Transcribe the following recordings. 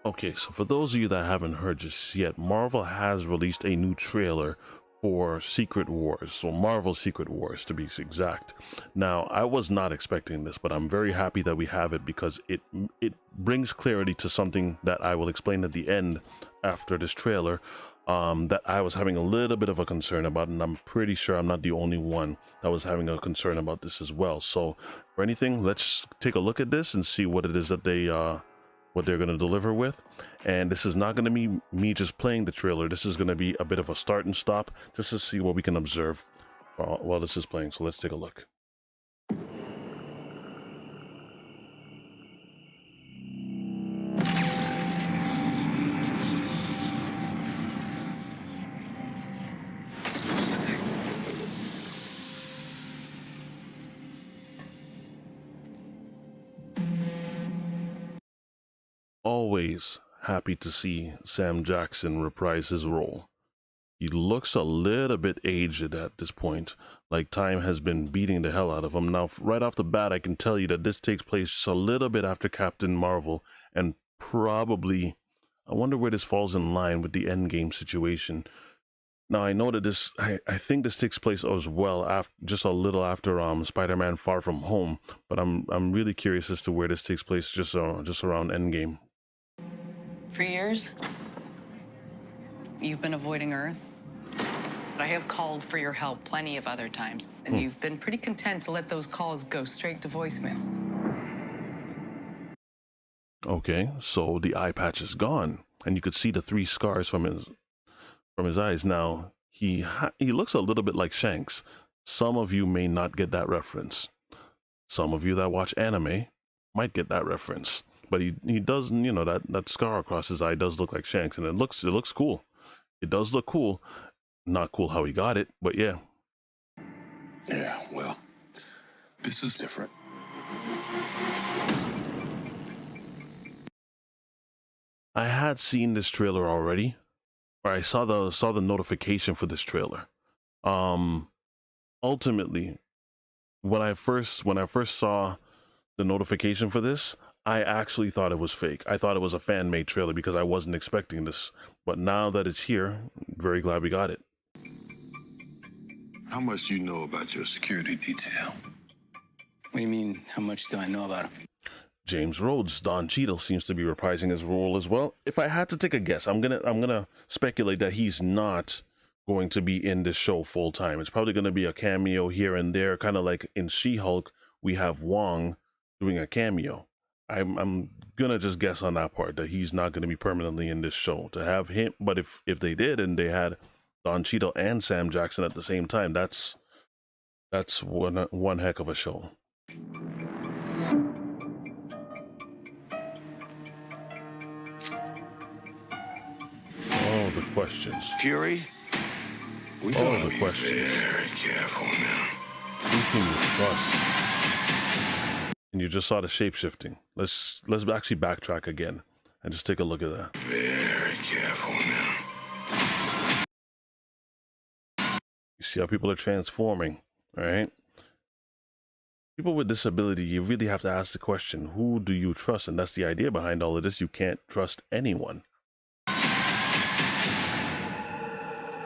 Okay, so for those of you that haven't heard just yet, Marvel has released a new trailer for Secret Wars, so Marvel Secret Wars to be exact. Now, I was not expecting this, but I'm very happy that we have it because it brings clarity to something that I will explain at the end after this trailer, that I was having a little bit of a concern about, and I'm pretty sure I'm not the only one that was having a concern about this as well. So, for anything, let's take a look at this and see what it is that what they're going to deliver with. And this is not going to be me just playing the trailer. This is going to be a bit of a start and stop just to see what we can observe while this is playing. So let's take a look. Always happy to see Sam Jackson reprise his role. He looks a little bit aged at this point, like time has been beating the hell out of him. Now, right off the bat, I can tell you that this takes place a little bit after Captain Marvel, and probably, I wonder where this falls in line with the Endgame situation. Now, I know that I think this takes place as well, after, just a little after Spider-Man Far From Home, but I'm really curious as to where this takes place just around Endgame. For years, you've been avoiding Earth. I have called for your help plenty of other times, and you've been pretty content to let those calls go straight to voicemail. Okay, so the eye patch is gone, and you could see the 3 scars from his eyes. Now, he looks a little bit like Shanks. Some of you may not get that reference. Some of you that watch anime might get that reference. But he does, you know, that scar across his eye does look like Shanks, and it looks cool. It does look cool. Not cool how he got it, but yeah. Yeah, well, this is different. I had seen this trailer already, or I saw the notification for this trailer. Ultimately, when I first saw the notification for this, I actually thought it was fake. I thought it was a fan-made trailer because I wasn't expecting this. But now that it's here, I'm very glad we got it. How much do you know about your security detail? What do you mean, how much do I know about him? James Rhodes, Don Cheadle, seems to be reprising his role as well. If I had to take a guess, I'm gonna speculate that he's not going to be in this show full time. It's probably gonna be a cameo here and there, kind of like in She-Hulk, we have Wong doing a cameo. I'm gonna just guess on that part that he's not gonna be permanently in this show. To have him, but if they did and they had Don Cheadle and Sam Jackson at the same time, that's one heck of a show. Oh, the questions. Fury? We Oh, the questions. Very careful now. Who can you trust? And you just saw the shape-shifting. Let's actually backtrack again and just take a look at that. Very careful now. You see how people are transforming, all right? People with disability, you really have to ask the question, who do you trust? And that's the idea behind all of this. You can't trust anyone.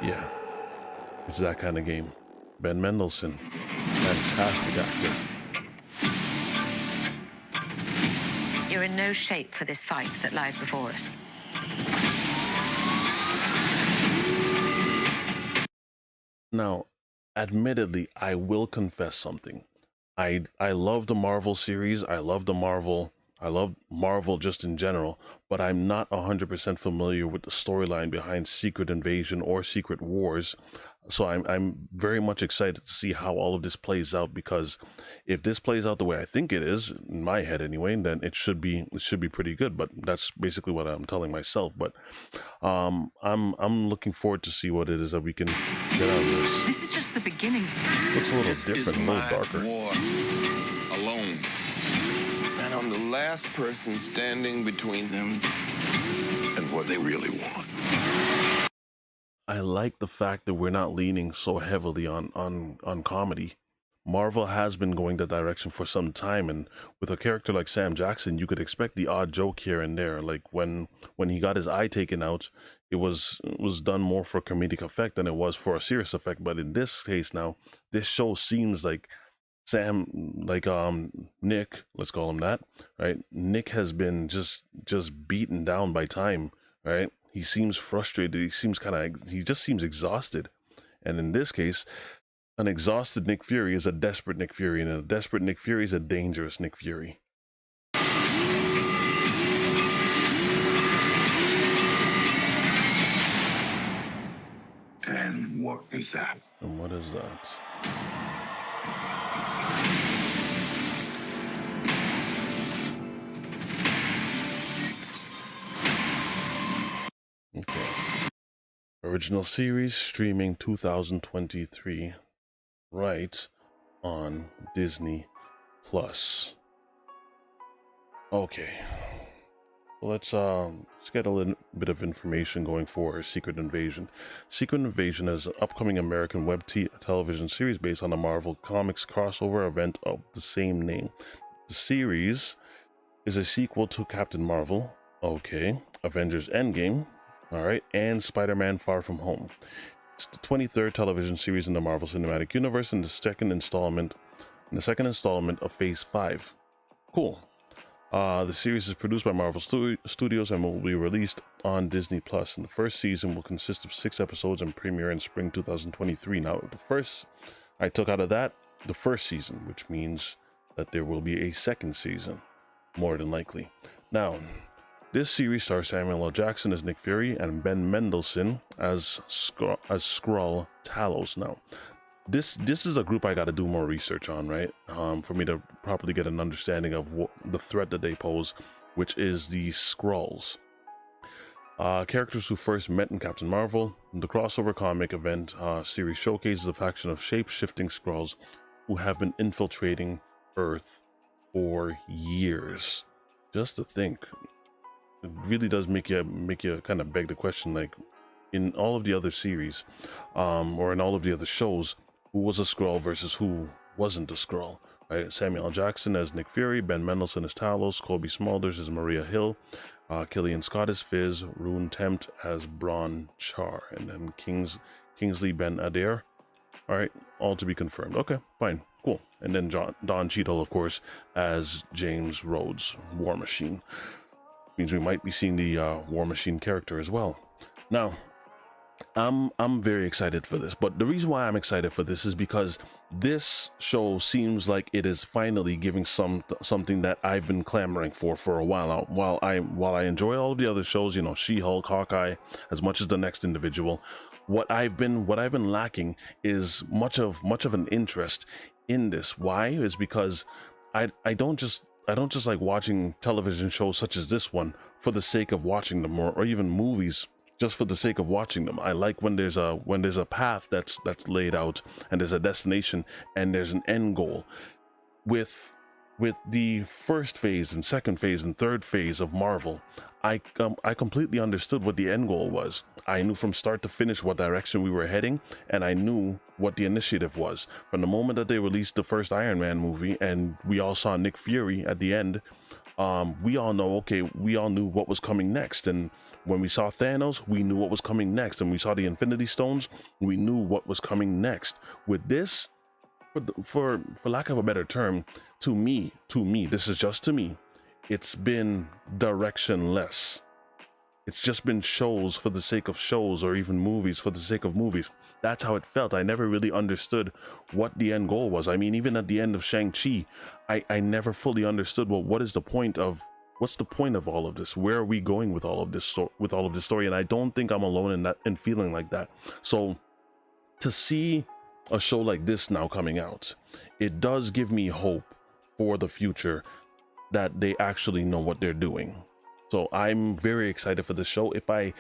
Yeah, it's that kind of game. Ben Mendelsohn, fantastic actor. You're in no shape for this fight that lies before us. Now, admittedly, I will confess something. I love the Marvel series. I love Marvel just in general, but I'm not 100% familiar with the storyline behind Secret Invasion or Secret Wars. So I'm very much excited to see how all of this plays out, because if this plays out the way I think it is, in my head anyway, then it should be pretty good. But that's basically what I'm telling myself. But I'm looking forward to see what it is that we can get out of this. This is just the beginning. Looks a little different, a little darker. War alone. And I'm the last person standing between them and what they really want. I like the fact that we're not leaning so heavily on comedy. Marvel has been going that direction for some time, and with a character like Sam Jackson, you could expect the odd joke here and there. Like when he got his eye taken out, it was done more for comedic effect than it was for a serious effect. But in this case now, this show seems like Nick, let's call him that, right? Nick has been just beaten down by time, right? He seems frustrated. He just seems exhausted. And in this case, an exhausted Nick Fury is a desperate Nick Fury, and a desperate Nick Fury is a dangerous Nick Fury. And what is that? And what is that? Okay. Original series streaming 2023, right on Disney Plus. Okay. Let's get a little bit of information going for Secret Invasion. Secret Invasion is an upcoming American web television series based on the Marvel Comics crossover event of the same name. The series is a sequel to Captain Marvel, okay, Avengers Endgame, all right, and Spider-Man Far From Home. It's the 23rd television series in the Marvel Cinematic Universe and the second installment of Phase 5. Cool. The series is produced by Marvel Studios and will be released on Disney Plus. And the first season will consist of 6 episodes and premiere in spring 2023. Now, I took out of that the first season, which means that there will be a second season, more than likely. Now, this series stars Samuel L. Jackson as Nick Fury and Ben Mendelsohn as Skrull Talos. Now, this is a group I got to do more research on, right? For me to properly get an understanding of the threat that they pose, which is the Skrulls. Characters who first met in Captain Marvel. The crossover comic event series showcases a faction of shape-shifting Skrulls who have been infiltrating Earth for years. Just to think, it really does make you kind of beg the question, like, in all of the other series, or in all of the other shows, who was a Skrull versus who wasn't a Skrull, right? Samuel L. Jackson as Nick Fury, Ben Mendelsohn as Talos, Colby Smulders as Maria Hill, Killian Scott as Fizz, Rune Tempt as Bron Char, and then Kingsley Ben Adair. All right, all to be confirmed. Okay, fine, cool. And then Don Cheadle, of course, as James Rhodes, War Machine. Means we might be seeing the War Machine character as well. Now, I'm very excited for this, but the reason why I'm excited for this is because this show seems like it is finally giving something that I've been clamoring for a while now. While I enjoy all of the other shows, you know, She-Hulk, Hawkeye, as much as the next individual, what I've been lacking is much of an interest in this. Why? Is because I don't just like watching television shows such as this one for the sake of watching them, or even movies just for the sake of watching them. I like when there's a path that's laid out, and there's a destination, and there's an end goal. With the first phase and second phase and third phase of Marvel, I completely understood what the end goal was. I knew from start to finish what direction we were heading, and I knew what the initiative was. From the moment that they released the first Iron Man movie and we all saw Nick Fury at the end, we all knew what was coming next. And when we saw Thanos, we knew what was coming next. And we saw the Infinity Stones, we knew what was coming next. With this, for lack of a better term, to me, this is just to me, it's been directionless. It's just been shows for the sake of shows, or even movies for the sake of movies. That's how it felt. I never really understood what the end goal was. I mean, even at the end of Shang-Chi, I never fully understood, well, what's the point of all of this? Where are we going with all of this story? And I don't think I'm alone in feeling like that. So to see a show like this now coming out, it does give me hope for the future that they actually know what they're doing. So I'm very excited for this show. If I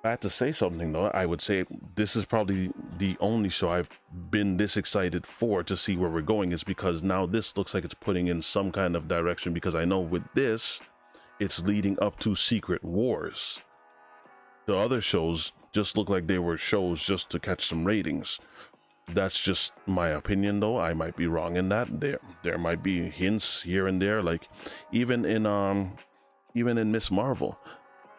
had to say something, though, I would say this is probably the only show I've been this excited for to see where we're going, is because now this looks like it's putting in some kind of direction, because I know with this, it's leading up to Secret Wars. The other shows just look like they were shows just to catch some ratings. That's just my opinion, though. I might be wrong in that. There might be hints here and there, like even in Miss Marvel,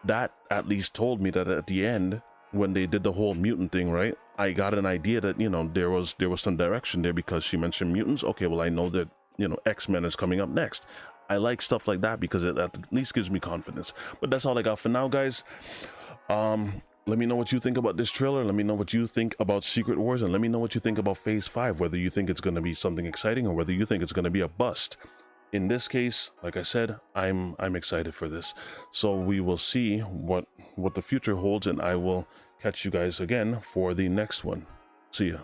that at least told me that at the end, when they did the whole mutant thing, right, I got an idea that, you know, there was some direction there, because she mentioned mutants. Okay, well, I know that, you know, X-Men is coming up next. I like stuff like that because it at least gives me confidence. But that's all I got for now, guys. Let me know what you think about this trailer. Let me know what you think about Secret Wars, and let me know what you think about Phase 5, whether you think it's going to be something exciting or whether you think it's going to be a bust. In this case, like I said, I'm excited for this. So we will see what the future holds, and I will catch you guys again for the next one. See ya.